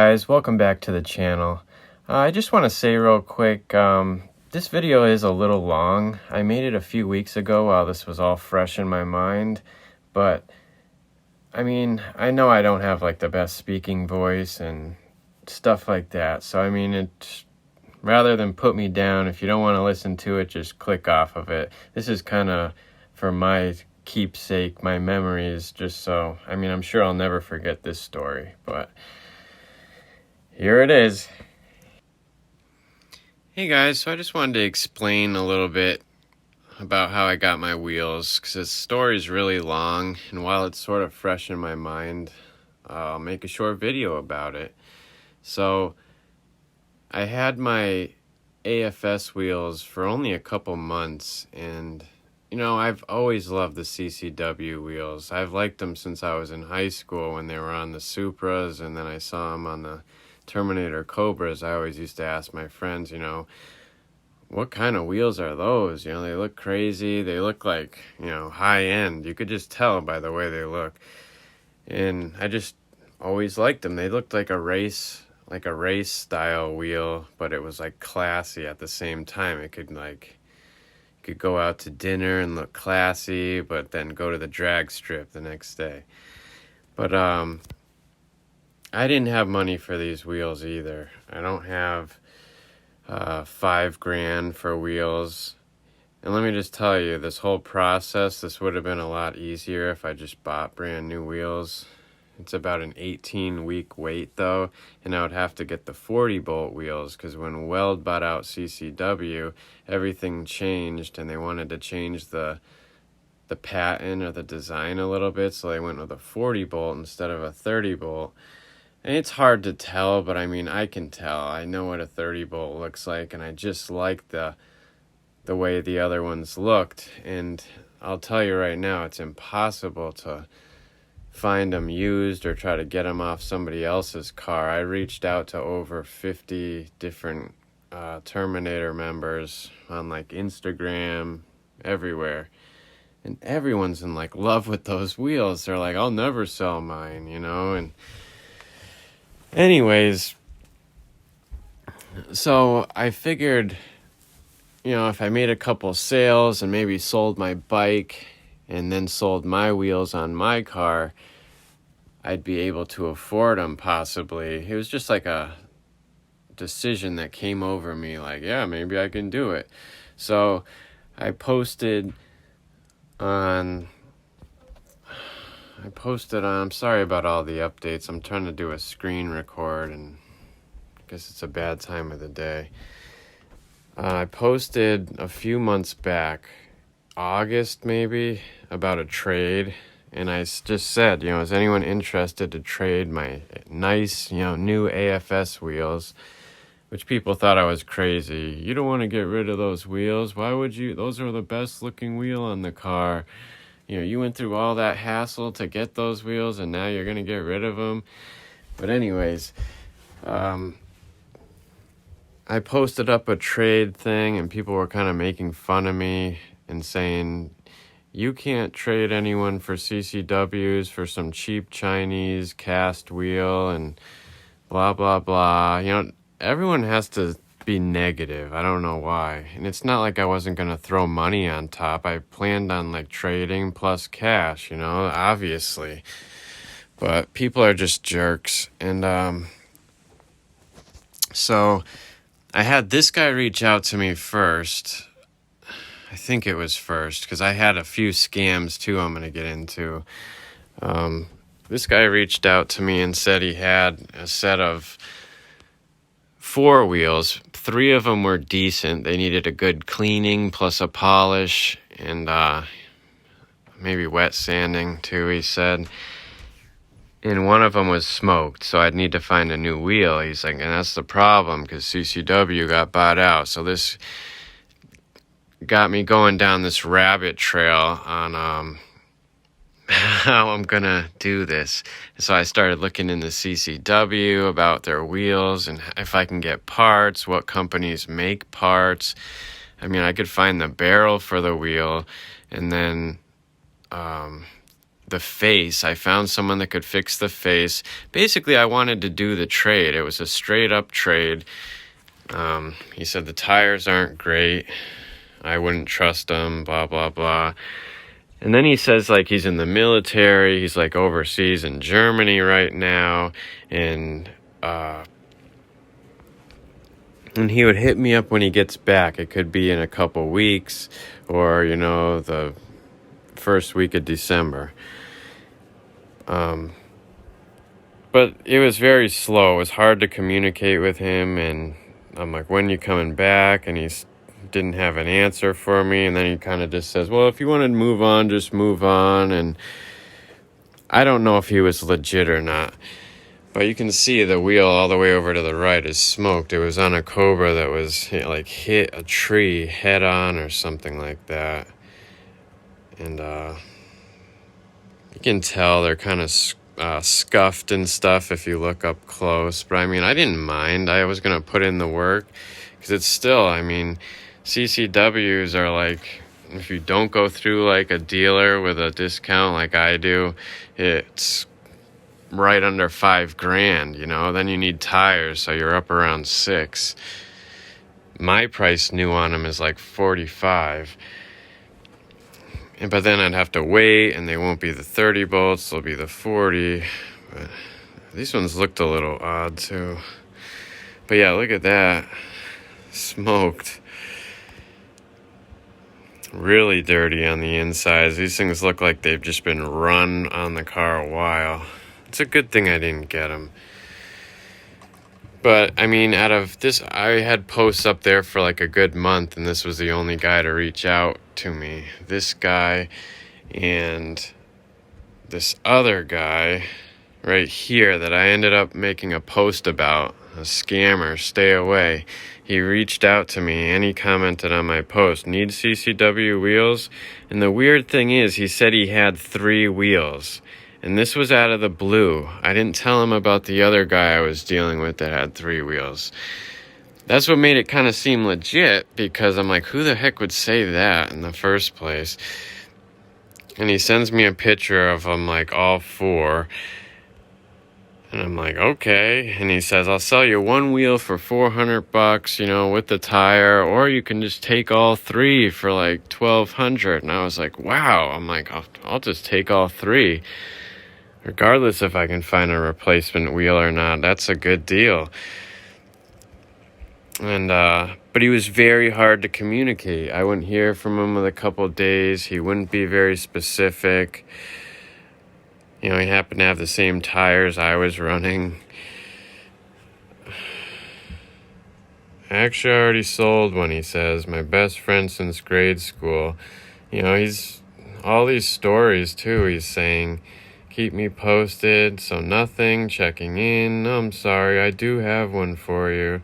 guys, welcome back to the channel. I just want to say real quick, this video is a little long. I made it a few weeks ago while this was all fresh in my mind, but I mean, I know I don't have like the best speaking voice and stuff like that, so I mean, it's rather than put me down, if you don't want to listen to it, just click off of it. This is kind of for my keepsake, my memories, just so, I mean, I'm sure I'll never forget this story, but here it is. Hey guys, so I just wanted to explain a little bit about how I got my wheels, because this story is really long, and while it's sort of fresh in my mind, I'll make a short video about it. So, I had my AFS wheels for only a couple months, and you know, I've always loved the CCW wheels. I've liked them since I was in high school when they were on the Supras, and then I saw them on the Terminator Cobras. I always used to ask my friends, you know, what kind of wheels are those? You know, they look crazy. They look like, you know, high end. You could just tell by the way they look. And I just always liked them. They looked like a race style wheel, but it was like classy at the same time. It could could go out to dinner and look classy, but then go to the drag strip the next day. But I didn't have money for these wheels either. I don't have $5,000 for wheels. And let me just tell you, this whole process, this would have been a lot easier if I just bought brand new wheels. It's about an 18-week wait though, and I would have to get the 40-bolt wheels, because when Weld bought out CCW, everything changed, and they wanted to change the pattern or the design a little bit, so they went with a 40-bolt instead of a 30-bolt. And it's hard to tell, but I mean, I can tell. I know what a 30-bolt looks like, and I just like the way the other ones looked. And I'll tell you right now, it's impossible to find them used or try to get them off somebody else's car. I reached out to over 50 different Terminator members on like Instagram, everywhere. And everyone's in like love with those wheels. They're like, I'll never sell mine, you know? And anyways, so I figured, you know, if I made a couple sales and maybe sold my bike and then sold my wheels on my car, I'd be able to afford them possibly. It was just like a decision that came over me, like, yeah, maybe I can do it. So I posted on, I'm sorry about all the updates. I'm trying to do a screen record, and I guess it's a bad time of the day. I posted a few months back, August maybe, about a trade, and I just said, you know, is anyone interested to trade my nice, you know, new AFS wheels, which people thought I was crazy. You don't want to get rid of those wheels. Why would you? Those are the best looking wheel on the car. You know, you went through all that hassle to get those wheels, and now you're going to get rid of them. But anyways, I posted up a trade thing, and people were kind of making fun of me and saying, you can't trade anyone for CCWs for some cheap Chinese cast wheel and blah, blah, blah. You know, everyone has to be negative. I don't know why. And it's not like I wasn't going to throw money on top. I planned on like trading plus cash, you know, obviously. But people are just jerks. And so I had this guy reach out to me first. I think it was first, because I had a few scams too I'm going to get into. This guy reached out to me and said he had a set of 4 wheels. 3 of them were decent. They needed a good cleaning plus a polish and maybe wet sanding too, he said. And one of them was smoked, so I'd need to find a new wheel. He's like, and that's the problem, because CCW got bought out. So this got me going down this rabbit trail on how I'm gonna do this. So I started looking into CCW about their wheels and if I can get parts, what companies make parts. I mean, I could find the barrel for the wheel, and then the face. I found someone that could fix the face. Basically, I wanted to do the trade. It was a straight up trade. He said the tires aren't great. I wouldn't trust them, blah, blah, blah. And then he says, like, he's in the military. He's, like, overseas in Germany right now. And he would hit me up when he gets back. It could be in a couple weeks or, the first week of December. But it was very slow. It was hard to communicate with him, and I'm like, when you coming back? And he didn't have an answer for me, and then he kind of just says, well, if you want to move on, just move on. And I don't know if he was legit or not, but you can see the wheel all the way over to the right is smoked. It was on a Cobra that was like hit a tree head on or something like that. And you can tell they're kind of scuffed and stuff if you look up close. But I mean, I didn't mind. I was going to put in the work because it's still, I mean, CCWs are like, if you don't go through like a dealer with a discount like I do, it's right under $5,000, then you need tires, so you're up around $6,000. My price new on them is like $45,000. But then I'd have to wait, and they won't be the 30 bolts, they'll be the 40. But these ones looked a little odd too. But yeah, look at that. Smoked. Really dirty on the insides. These things look like they've just been run on the car a while. It's a good thing I didn't get them. But, I mean, out of this, I had posts up there for like a good month, and this was the only guy to reach out to me. This guy and this other guy right here that I ended up making a post about, a scammer, stay away. He reached out to me and he commented on my post, need CCW wheels? And the weird thing is, he said he had 3 wheels. And this was out of the blue. I didn't tell him about the other guy I was dealing with that had 3 wheels. That's what made it kind of seem legit, because I'm like, who the heck would say that in the first place? And he sends me a picture of them, like, all 4. And I'm like, okay. And he says, I'll sell you 1 wheel for $400, with the tire, or you can just take all 3 for like $1,200. And I was like, wow. I'm like, I'll just take all 3. Regardless if I can find a replacement wheel or not, that's a good deal. And but he was very hard to communicate. I wouldn't hear from him with a couple of days. He wouldn't be very specific. He happened to have the same tires I was running. Actually, I already sold one, he says. My best friend since grade school. He's all these stories too, he's saying. Keep me posted, so nothing, checking in. I'm sorry, I do have one for you.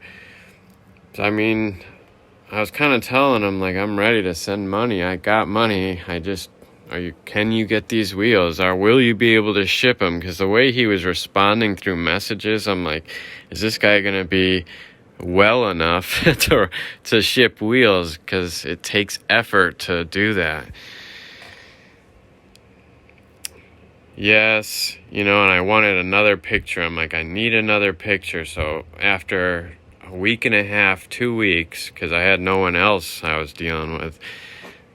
So, I mean, I was kind of telling him, like, I'm ready to send money. I got money. Can you get these wheels? Or will you be able to ship them? Because the way he was responding through messages, I'm like, is this guy going to be well enough to ship wheels? Because it takes effort to do that. Yes, and I wanted another picture. I'm like, I need another picture. So after a week and a half, 2 weeks, because I had no one else I was dealing with,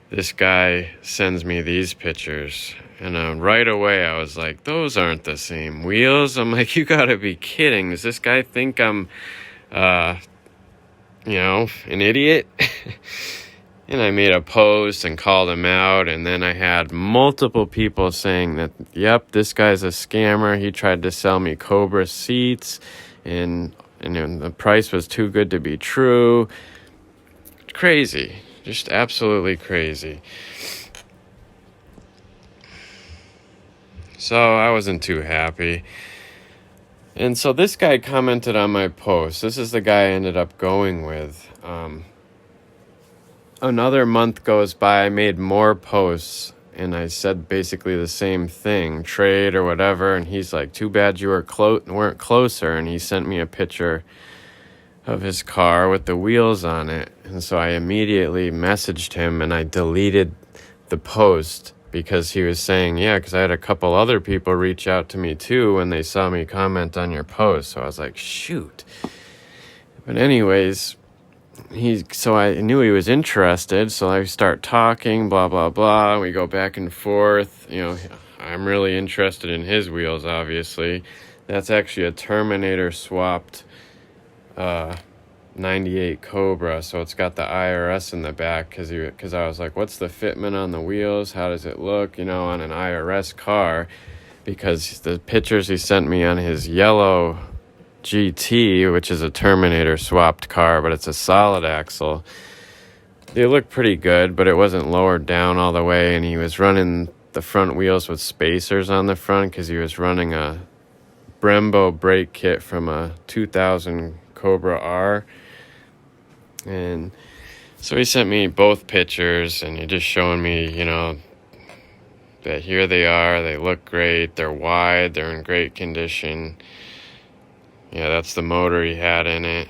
this guy sends me these pictures. And right away I was like, those aren't the same wheels. I'm like, you gotta be kidding. Does this guy think I'm, an idiot? And I made a post and called him out, and then I had multiple people saying that, yep, this guy's a scammer. He tried to sell me Cobra seats, and the price was too good to be true. Crazy. Just absolutely crazy. So I wasn't too happy. And so this guy commented on my post. This is the guy I ended up going with. Another month goes by, I made more posts, and I said basically the same thing, trade or whatever, and he's like, too bad you weren't closer, and he sent me a picture of his car with the wheels on it. And so I immediately messaged him, and I deleted the post because he was saying, yeah, because I had a couple other people reach out to me too when they saw me comment on your post. So I was like, shoot. But anyways, so I knew he was interested, so I start talking, blah, blah, blah. We go back and forth. I'm really interested in his wheels, obviously. That's actually a Terminator swapped 98 Cobra, so it's got the IRS in the back, because I was like, what's the fitment on the wheels? How does it look, on an IRS car? Because the pictures he sent me on his yellow GT, which is a Terminator swapped car, but it's a solid axle, they look pretty good, but it wasn't lowered down all the way, and he was running the front wheels with spacers on the front because he was running a Brembo brake kit from a 2000 Cobra R. And so he sent me both pictures, and he just showing me, that here they are, they look great, they're wide, they're in great condition. Yeah, that's the motor he had in it.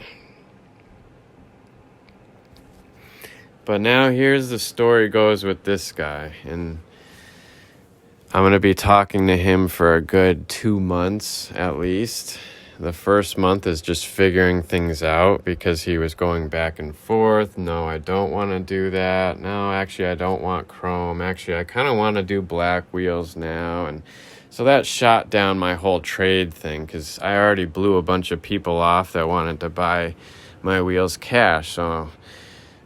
But now here's the story goes with this guy, and I'm going to be talking to him for a good 2 months at least. The first month is just figuring things out because he was going back and forth. No, I don't want to do that. No, actually, I don't want chrome. Actually, I kind of want to do black wheels now. And so that shot down my whole trade thing because I already blew a bunch of people off that wanted to buy my wheels cash. So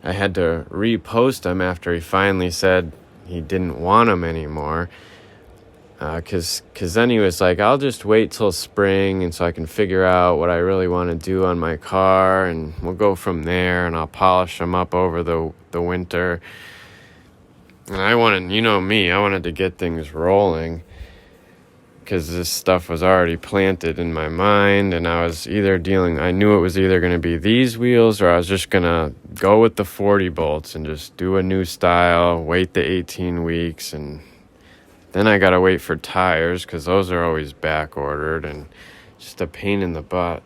I had to repost them after he finally said he didn't want them anymore. Because then he was like, I'll just wait till spring and so I can figure out what I really want to do on my car, and we'll go from there, and I'll polish them up over the winter. And I wanted, me, I wanted to get things rolling because this stuff was already planted in my mind, and I knew it was either going to be these wheels or I was just going to go with the 40 bolts and just do a new style, wait the 18 weeks, and then I gotta wait for tires because those are always back ordered and just a pain in the butt.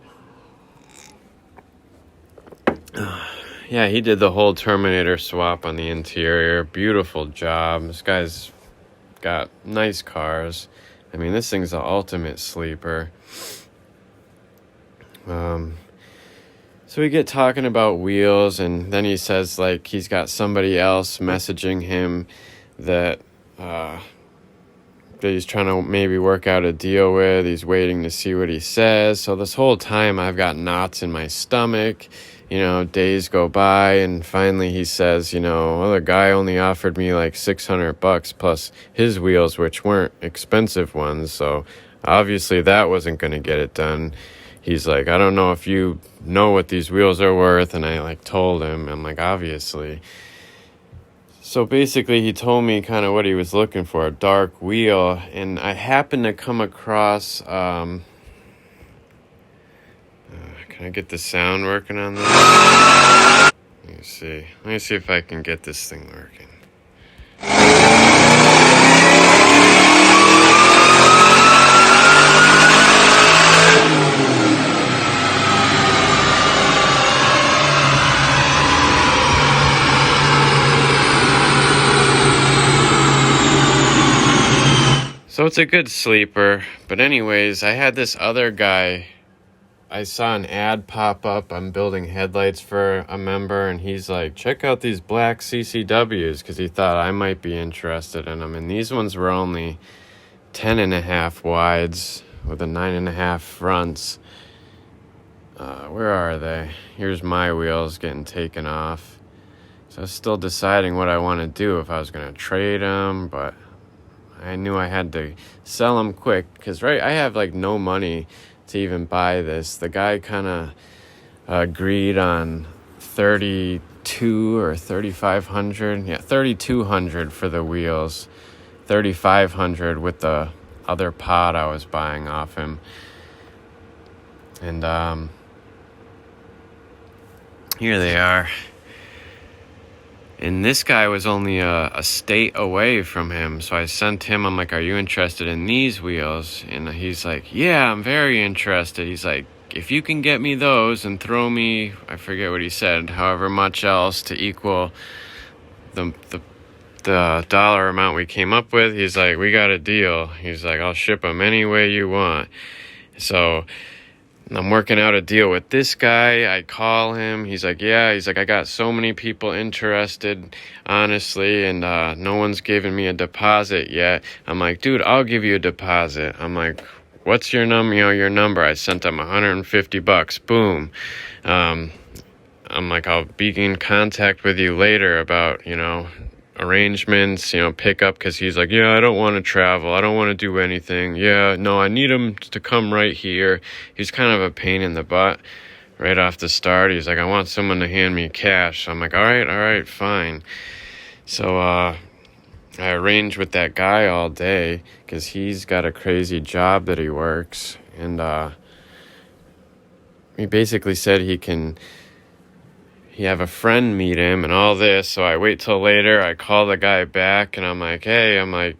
Yeah, he did the whole Terminator swap on the interior. Beautiful job. This guy's got nice cars. I mean, this thing's the ultimate sleeper. So we get talking about wheels, and then he says like he's got somebody else messaging him that he's trying to maybe work out a deal with. He's waiting to see what he says. So this whole time I've got knots in my stomach. Days go by, and finally he says, well, the guy only offered me like $600 plus his wheels, which weren't expensive ones. So obviously that wasn't going to get it done. He's like, I don't know if you know what these wheels are worth. And I told him, I'm like, obviously. So basically he told me kind of what he was looking for, a dark wheel, and I happened to come across, can I get the sound working on this? Let me see if I can get this thing working. So it's a good sleeper. But anyways, I had this other guy. I saw an ad pop up. I'm building headlights for a member, and he's like, check out these black CCWs, because he thought I might be interested in them. And these ones were only 10.5 wides with a 9.5 fronts. Where are they? Here's my wheels getting taken off. So I was still deciding what I want to do, if I was going to trade them, but I knew I had to sell them quick because I have no money to even buy this. The guy kind of agreed on 32 or 3,500. Yeah, 3,200 for the wheels, 3,500 with the other pod I was buying off him. And here they are. And this guy was only a state away from him. So I sent him, I'm like, are you interested in these wheels? And he's like, yeah, I'm very interested. He's like, if you can get me those and throw me, I forget what he said, however much else to equal the the dollar amount we came up with. He's like, we got a deal. He's like, I'll ship them any way you want. So I'm working out a deal with this guy. I call him. He's like, yeah. He's like, I got so many people interested, honestly, and no one's given me a deposit yet. I'm like, dude, I'll give you a deposit. I'm like, what's your number? Your number. I sent him $150. Boom. I'm like, I'll be in contact with you later about, arrangements, pick up, because he's like, yeah, I don't want to travel. I don't want to do anything. Yeah, no, I need him to come right here. He's kind of a pain in the butt right off the start. He's like, I want someone to hand me cash. I'm like, all right, fine. So I arranged with that guy all day because he's got a crazy job that he works. And he basically said he have a friend meet him and all this. So I wait till later. I call the guy back and I'm like, hey, I'm going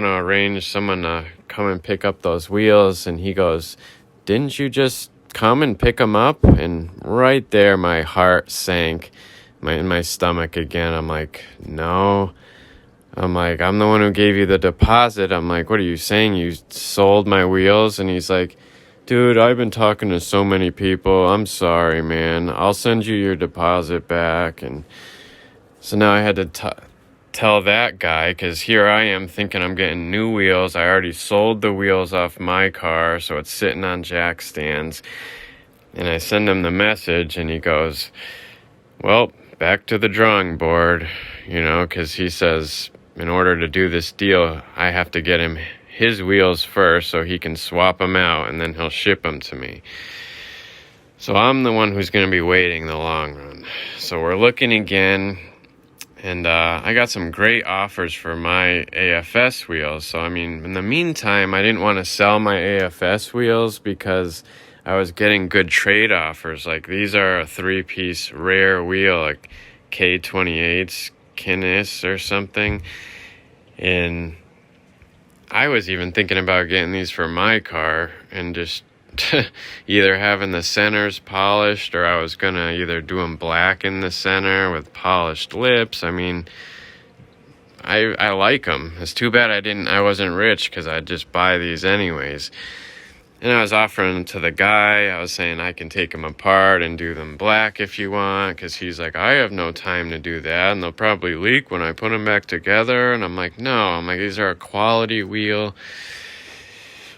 to arrange someone to come and pick up those wheels. And he goes, didn't you just come and pick them up? And right there, my heart sank in my stomach again. I'm like, no. I'm like, I'm the one who gave you the deposit. I'm like, what are you saying? You sold my wheels? And he's like, dude, I've been talking to so many people. I'm sorry, man. I'll send you your deposit back. And so now I had to tell that guy, because here I am thinking I'm getting new wheels. I already sold the wheels off my car, so it's sitting on jack stands. And I send him the message, and he goes, well, back to the drawing board, because he says, in order to do this deal, I have to get him his wheels first so he can swap them out, and then he'll ship them to me. So I'm the one who's going to be waiting the long run. So we're looking again, and I got some great offers for my AFS wheels. So, in the meantime, I didn't want to sell my AFS wheels because I was getting good trade offers. Like, these are a 3-piece rare wheel, like K28s, Kinnis or something. And I was even thinking about getting these for my car and just either having the centers polished, or I was going to either do them black in the center with polished lips. I like them. It's too bad I wasn't rich, because I'd just buy these anyways. And I was offering them to the guy. I was saying I can take them apart and do them black if you want, because he's like, I have no time to do that, and they'll probably leak when I put them back together. And I'm like, no. I'm like, these are a quality wheel.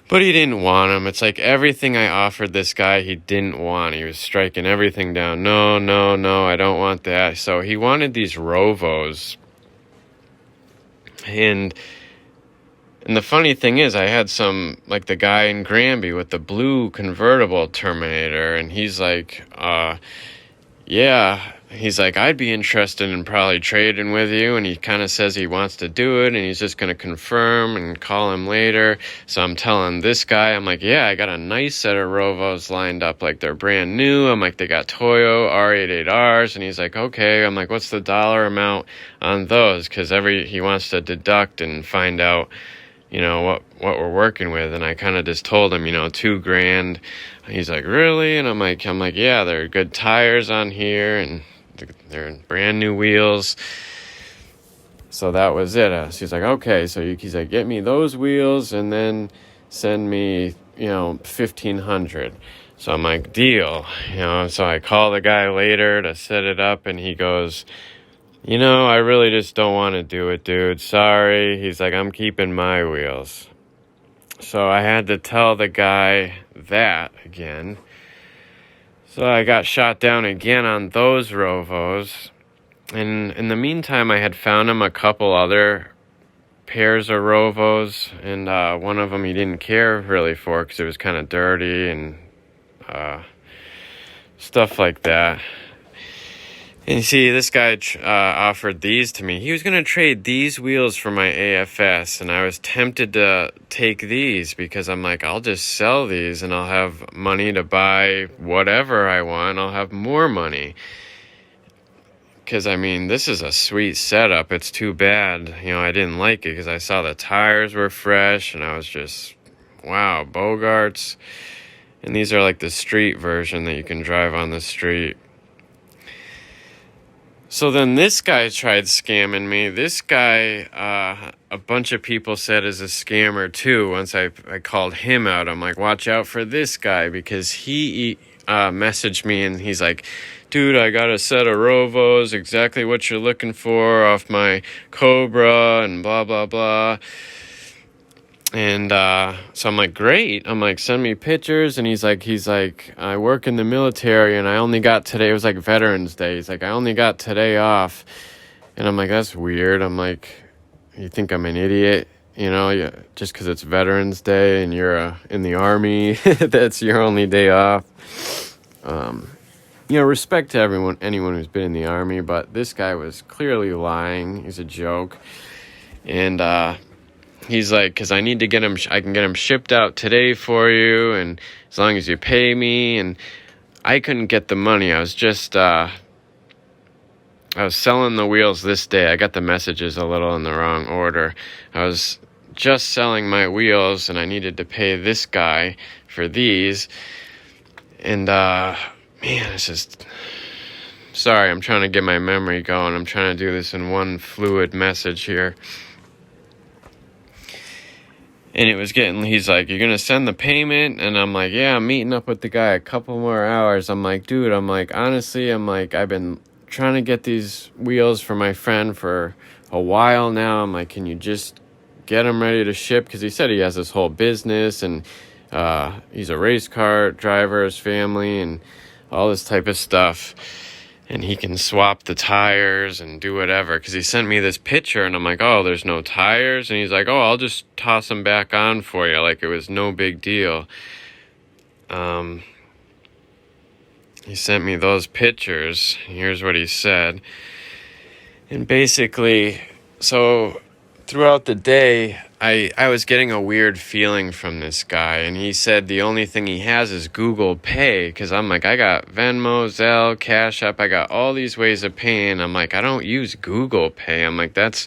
But he didn't want them. It's like everything I offered this guy, he didn't want. He was striking everything down. No, I don't want that. So he wanted these Rovos. And the funny thing is, I had some, like the guy in Granby with the blue convertible Terminator, and he's like, yeah. He's like, I'd be interested in probably trading with you, and he kind of says he wants to do it, and he's just going to confirm and call him later. So I'm telling this guy, I'm like, yeah, I got a nice set of Rovos lined up, like they're brand new. I'm like, they got Toyo R88Rs, and he's like, okay. I'm like, what's the dollar amount on those? Because he wants to deduct and find out, what we're working with. And I kind of just told him, $2,000. He's like, really? And I'm like, yeah, there are good tires on here, and they're brand new wheels. So that was it. So he's like, okay. So he's like, get me those wheels and then send me, $1,500. So I'm like, deal. So I call the guy later to set it up, and he goes, I really just don't want to do it, dude. Sorry. He's like, I'm keeping my wheels. So I had to tell the guy that again. So I got shot down again on those Rovos. And in the meantime, I had found him a couple other pairs of Rovos. And one of them he didn't care really for because it was kind of dirty and stuff like that. And you see, this guy offered these to me. He was going to trade these wheels for my AFS, and I was tempted to take these because I'm like, I'll just sell these and I'll have money to buy whatever I want. I'll have more money. Because, this is a sweet setup. It's too bad, I didn't like it because I saw the tires were fresh, and I was just, wow, Bogarts. And these are like the street version that you can drive on the street. So then this guy tried scamming me. This guy, a bunch of people said is a scammer too. Once I called him out, I'm like, watch out for this guy, because he messaged me and he's like, dude, I got a set of Rovos, exactly what you're looking for, off my Cobra and blah, blah, blah. And so I'm like, great. I'm like, send me pictures. And he's like, I work in the military and I only got today. It was like Veterans Day. He's like, I only got today off. And I'm like, that's weird. I'm like, you think I'm an idiot? You know, just because it's Veterans Day and you're in the Army, that's your only day off. You know, respect to anyone who's been in the Army, but this guy was clearly lying. He's a joke. And he's like, because I need to get him, I can get him shipped out today for you, and as long as you pay me. And I couldn't get the money. I was just, I was selling the wheels this day. I got the messages a little in the wrong order. I was just selling my wheels, and I needed to pay this guy for these. And, man, it's just, sorry, I'm trying to get my memory going. I'm trying to do this in one fluid message here. And it was he's like, you're going to send the payment? And I'm like, yeah, I'm meeting up with the guy a couple more hours. I'm like, dude, I'm like, honestly, I'm like, I've been trying to get these wheels for my friend for a while now. I'm like, can you just get them ready to ship? Because he said he has this whole business, and he's a race car driver, his family, and all this type of stuff. And he can swap the tires and do whatever. Because he sent me this picture, and I'm like, oh, there's no tires? And he's like, oh, I'll just toss them back on for you. Like it was no big deal. He sent me those pictures. Here's what he said. And basically, so throughout the day, I was getting a weird feeling from this guy, and he said the only thing he has is Google Pay, because I'm like, I got Venmo, Zelle, Cash App, I got all these ways of paying. I'm like, I don't use Google Pay. I'm like, that's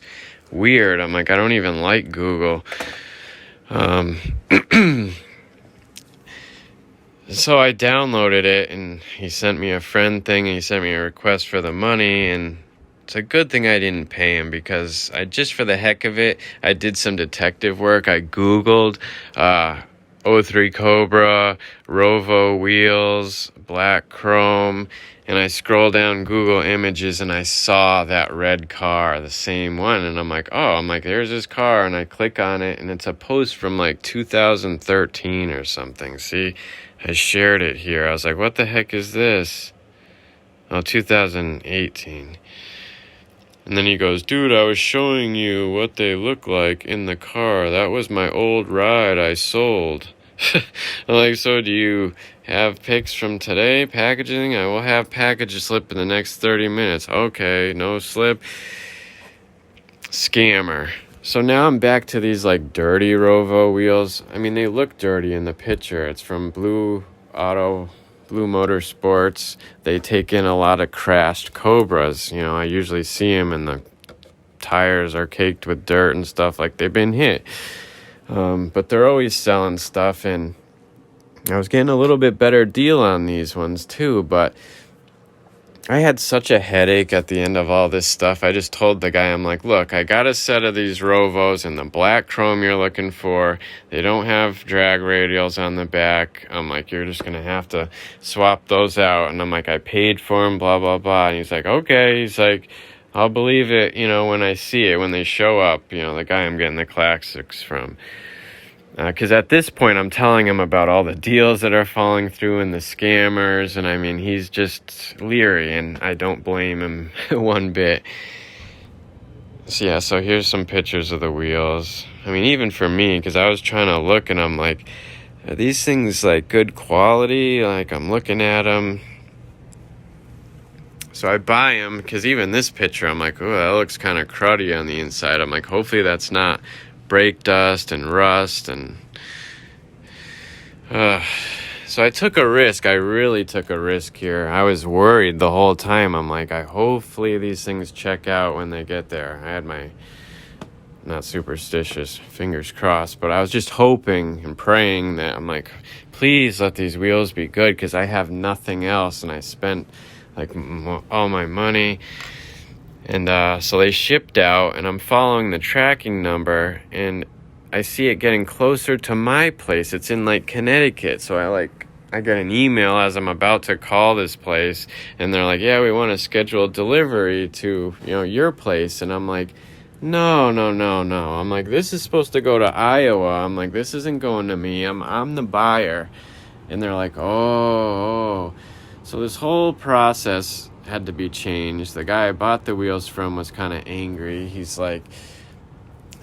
weird. I'm like, I don't even like Google. So I downloaded it, and he sent me a friend thing, and he sent me a request for the money, and it's a good thing I didn't pay him, because I just, for the heck of it, I did some detective work. I Googled 03 Cobra, Rovo wheels, black chrome, and I scrolled down Google Images, and I saw that red car, the same one, and I'm like, there's this car, and I click on it, and it's a post from like 2013 or something. See, I shared it here. I was like, what the heck is this? Oh, 2018. And then he goes, dude, I was showing you what they look like in the car. That was my old ride I sold. I'm like, so do you have pics from today, packaging? I will have package slip in the next 30 minutes. Okay, no slip. Scammer. So now I'm back to these like dirty Rovo wheels. I mean, they look dirty in the picture. It's from Blue Motorsports. They take in a lot of crashed Cobras. You know, I usually see them, and the tires are caked with dirt and stuff, like they've been hit. But they're always selling stuff, and I was getting a little bit better deal on these ones too, but I had such a headache at the end of all this stuff. I just told the guy, I'm like, look, I got a set of these Rovos in the black chrome you're looking for. They don't have drag radials on the back. I'm like, you're just going to have to swap those out. And I'm like, I paid for them, blah, blah, blah. And he's like, okay. He's like, I'll believe it, you know, when I see it, when they show up, you know, the guy I'm getting the classics from. Because at this point, I'm telling him about all the deals that are falling through and the scammers. And I mean, he's just leery, and I don't blame him one bit. So yeah, so here's some pictures of the wheels. I mean, even for me, because I was trying to look, and I'm like, are these things like good quality? Like, I'm looking at them. So I buy them, because even this picture, I'm like, oh, that looks kind of cruddy on the inside. I'm like, hopefully that's not brake dust and rust. And so I took a risk. I really took a risk here. I was worried the whole time. I'm like, hopefully these things check out when they get there. I had my not superstitious fingers crossed, but I was just hoping and praying that, I'm like, please let these wheels be good, because I have nothing else, and I spent like all my money. And so they shipped out, and I'm following the tracking number, and I see it getting closer to my place. It's in like Connecticut. So I get an email as I'm about to call this place, and they're like, yeah, we want to schedule a delivery to, your place. And I'm like, no. I'm like, this is supposed to go to Iowa. I'm like, this isn't going to me. I'm the buyer. And they're like, oh. So this whole process had to be changed. The guy I bought the wheels from was kind of angry. He's like,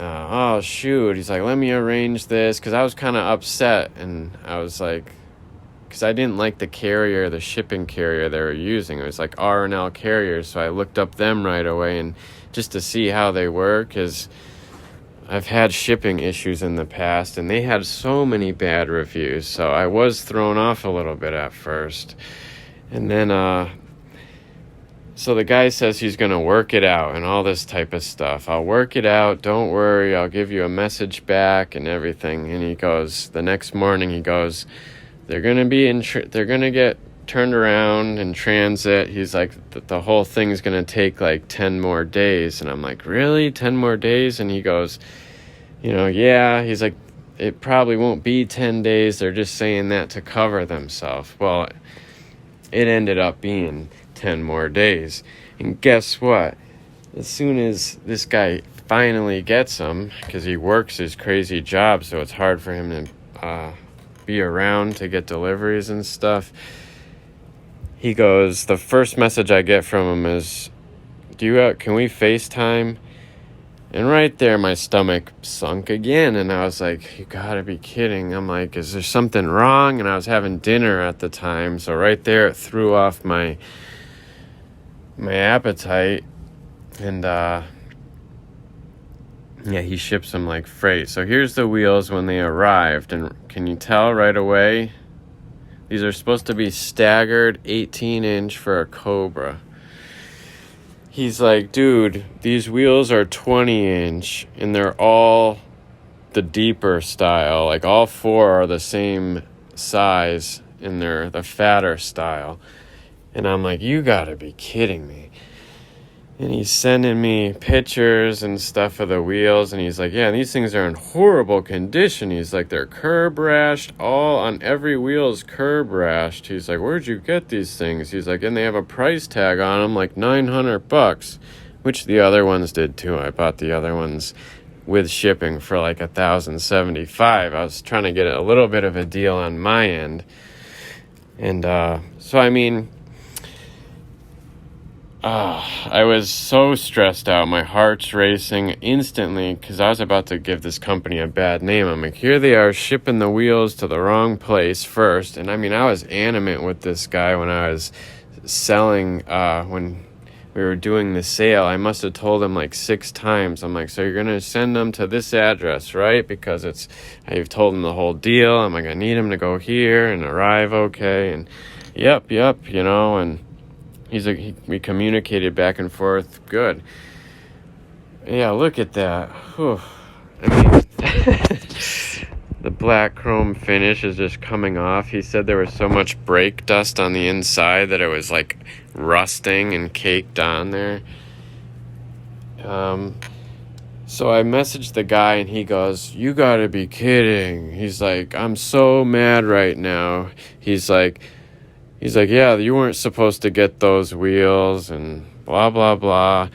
oh, shoot. He's like, let me arrange this. Because I was kind of upset. And I was like, because I didn't like the shipping carrier they were using. It was like R&L carriers. So I looked up them right away, and just to see how they work, because I've had shipping issues in the past, and they had so many bad reviews. So I was thrown off a little bit at first. And then, so the guy says he's going to work it out and all this type of stuff. I'll work it out. Don't worry. I'll give you a message back and everything. And he goes, the next morning, he goes, they're going to get turned around in transit. He's like, the whole thing's going to take like 10 more days. And I'm like, really? 10 more days? And he goes, yeah. He's like, it probably won't be 10 days. They're just saying that to cover themselves. Well, it ended up being 10 more days. And guess what? As soon as this guy finally gets them, because he works his crazy job, so it's hard for him to be around to get deliveries and stuff, he goes, the first message I get from him is, can we FaceTime? And right there, my stomach sunk again, and I was like, you gotta be kidding. I'm like, is there something wrong? And I was having dinner at the time, so right there, it threw off my appetite. And he ships them like freight. So here's the wheels when they arrived, and can you tell right away? These are supposed to be staggered 18-inch for a Cobra. He's like, dude, these wheels are 20-inch, and they're all the deeper style. Like, all four are the same size, and they're the fatter style. And I'm like, you gotta be kidding me. And he's sending me pictures and stuff of the wheels, and he's like, yeah, these things are in horrible condition. He's like, they're curb rashed, all on every wheel is curb rashed. He's like, where'd you get these things? He's like, and they have a price tag on them, like $900, which the other ones did too. I bought the other ones with shipping for like $1,075. I was trying to get a little bit of a deal on my end. And so, I mean, I was so stressed out. My heart's racing instantly because I was about to give this company a bad name. I'm like, here they are shipping the wheels to the wrong place first. And I mean, I was animate with this guy when I was selling, when we were doing the sale. I must have told him like 6 times. I'm like, so you're going to send them to this address, right? Because I've told him the whole deal. I'm like, I need him to go here and arrive okay. And yep, and he's like, we communicated back and forth. Good. Yeah, look at that. Whew. I mean, the black chrome finish is just coming off. He said there was so much brake dust on the inside that it was like rusting and caked on there. So I messaged the guy, and he goes, you gotta be kidding. He's like, I'm so mad right now. He's like, yeah, you weren't supposed to get those wheels and blah, blah, blah.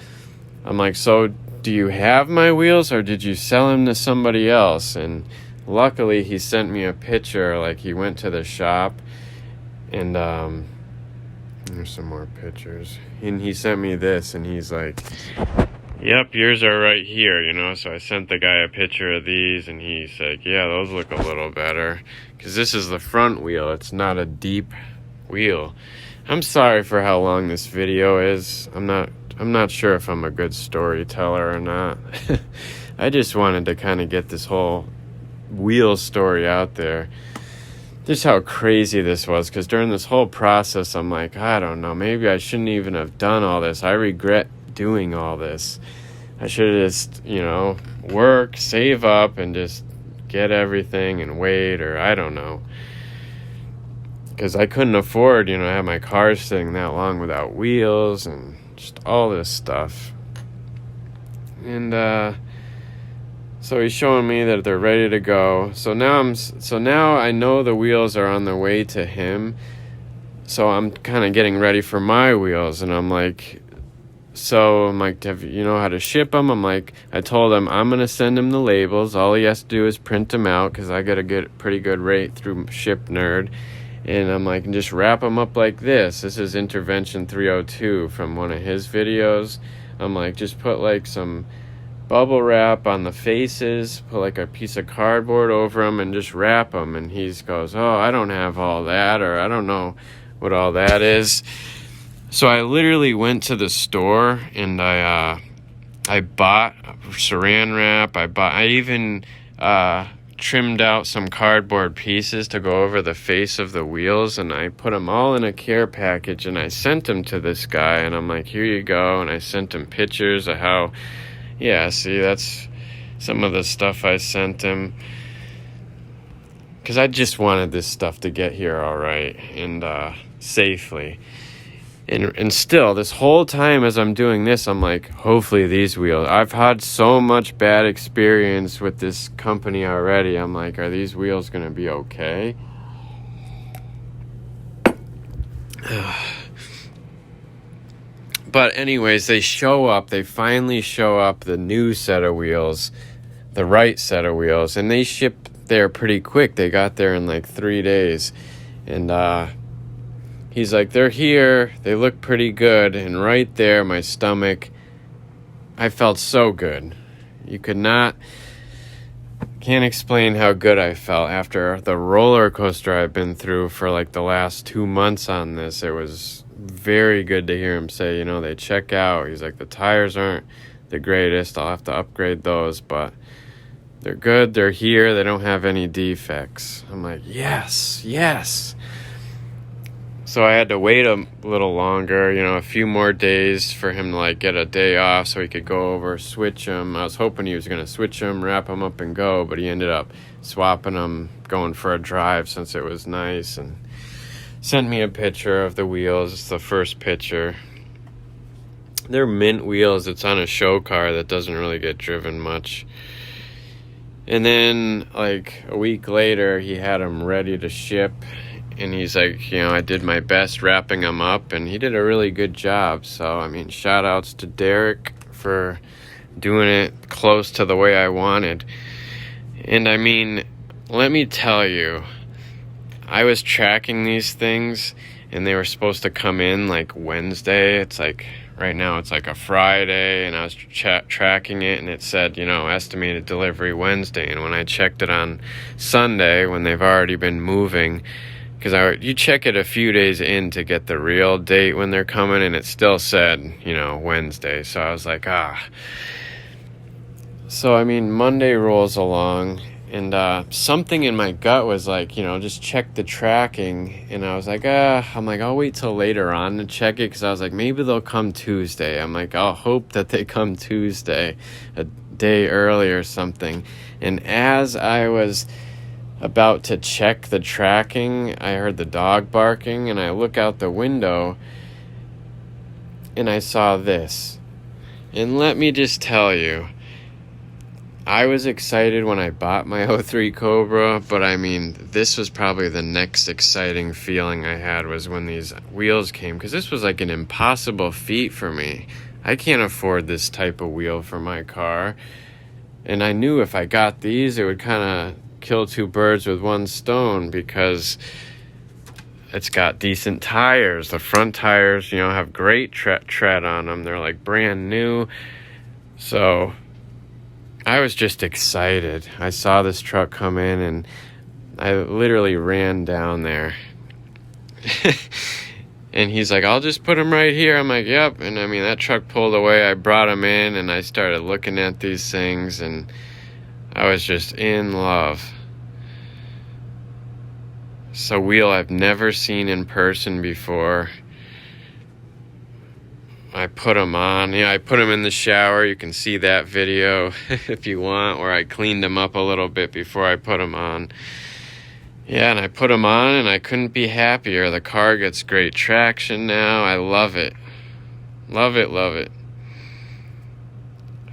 I'm like, so do you have my wheels, or did you sell them to somebody else? And luckily he sent me a picture, like he went to the shop, and there's some more pictures. And he sent me this, and he's like, yep, yours are right here, So I sent the guy a picture of these, and he's like, yeah, those look a little better. Because this is the front wheel. It's not a deep wheel. I'm sorry for how long this video is. I'm not sure if I'm a good storyteller or not. I just wanted to kind of get this whole wheel story out there. Just how crazy this was, because during this whole process, I'm like, I don't know, maybe I shouldn't even have done all this. I regret doing all this. I should have just, work, save up, and just get everything and wait, or I don't know. Because I couldn't afford, have my car sitting that long without wheels and just all this stuff. And so he's showing me that they're ready to go. So now I know the wheels are on their way to him. So I'm kind of getting ready for my wheels, and I'm like, you know how to ship them? I told him I'm going to send him the labels. All he has to do is print them out, because I got a pretty good rate through Ship Nerd. And I'm like, and just wrap them up like this. This is Intervention 302 from one of his videos. I'm like, just put like some bubble wrap on the faces, put like a piece of cardboard over them, and just wrap them. And he goes, oh, I don't have all that, or I don't know what all that is. So I literally went to the store, and I bought saran wrap. I even trimmed out some cardboard pieces to go over the face of the wheels, and I put them all in a care package, and I sent them to this guy, and I'm like, here you go. And I sent him pictures of how, see, that's some of the stuff I sent him, because I just wanted this stuff to get here all right and safely. And still, this whole time as I'm doing this, I'm like, hopefully these wheels. I've had so much bad experience with this company already. I'm like, are these wheels going to be okay? But anyways, they show up. They finally show up, the new set of wheels, the right set of wheels. And they ship there pretty quick. They got there in like 3 days. And he's like, they're here. They look pretty good. And right there, my stomach, I felt so good. Can't explain how good I felt after the roller coaster I've been through for like the last 2 months on this. It was very good to hear him say, they check out. He's like, the tires aren't the greatest. I'll have to upgrade those, but they're good. They're here. They don't have any defects. I'm like, yes. So I had to wait a little longer, a few more days for him to like get a day off so he could go over, switch them. I was hoping he was going to switch them, wrap them up and go, but he ended up swapping them, going for a drive since it was nice, and sent me a picture of the wheels. It's the first picture. They're mint wheels. It's on a show car that doesn't really get driven much. And then like a week later, he had them ready to ship. And he's like, I did my best wrapping them up, and he did a really good job. So, shout outs to Derek for doing it close to the way I wanted. And let me tell you, I was tracking these things, and they were supposed to come in like Wednesday. It's like, right now it's like a Friday, and I was tracking it, and it said, estimated delivery Wednesday. And when I checked it on Sunday, when they've already been moving, because you check it a few days in to get the real date when they're coming, and it still said, Wednesday. So I was like, So, Monday rolls along, and something in my gut was like, just check the tracking. And I was like, I'll wait till later on to check it, because I was like, maybe they'll come Tuesday. I'm like, I'll hope that they come Tuesday, a day early or something. And as I was about to check the tracking, I heard the dog barking, and I look out the window, and I saw this. And let me just tell you, I was excited when I bought my 03 Cobra, but this was probably the next exciting feeling I had was when these wheels came, because this was like an impossible feat for me. I can't afford this type of wheel for my car, and I knew if I got these, it would kind of kill two birds with one stone, because it's got decent tires. The front tires, have great tread on them. They're like brand new. So I was just excited. I saw this truck come in, and I literally ran down there. And he's like, I'll just put them right here. I'm like, yep. And that truck pulled away. I brought them in, and I started looking at these things, and I was just in love. It's a wheel I've never seen in person before. I put them on. I put them in the shower. You can see that video if you want, where I cleaned them up a little bit before I put them on. And I put them on, and I couldn't be happier. The car gets great traction now. I love it. Love it.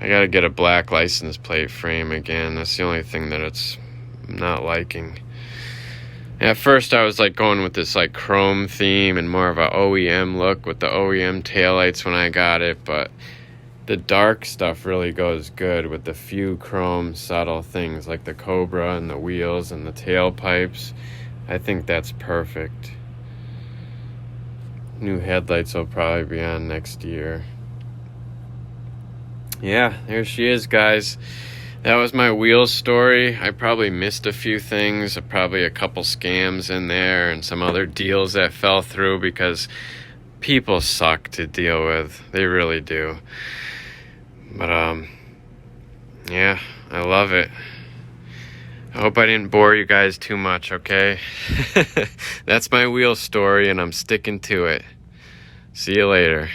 I gotta get a black license plate frame again. That's the only thing that it's not liking. At first I was like going with this like chrome theme and more of a OEM look with the OEM taillights when I got it, but the dark stuff really goes good with the few chrome subtle things like the Cobra and the wheels and the tailpipes. I think that's perfect. New headlights will probably be on next year. Yeah, there she is, guys. That was my wheels story. I probably missed a few things, probably a couple scams in there and some other deals that fell through because people suck to deal with. They really do. But yeah, I love it. I hope I didn't bore you guys too much, okay? That's my wheel story and I'm sticking to it. See you later.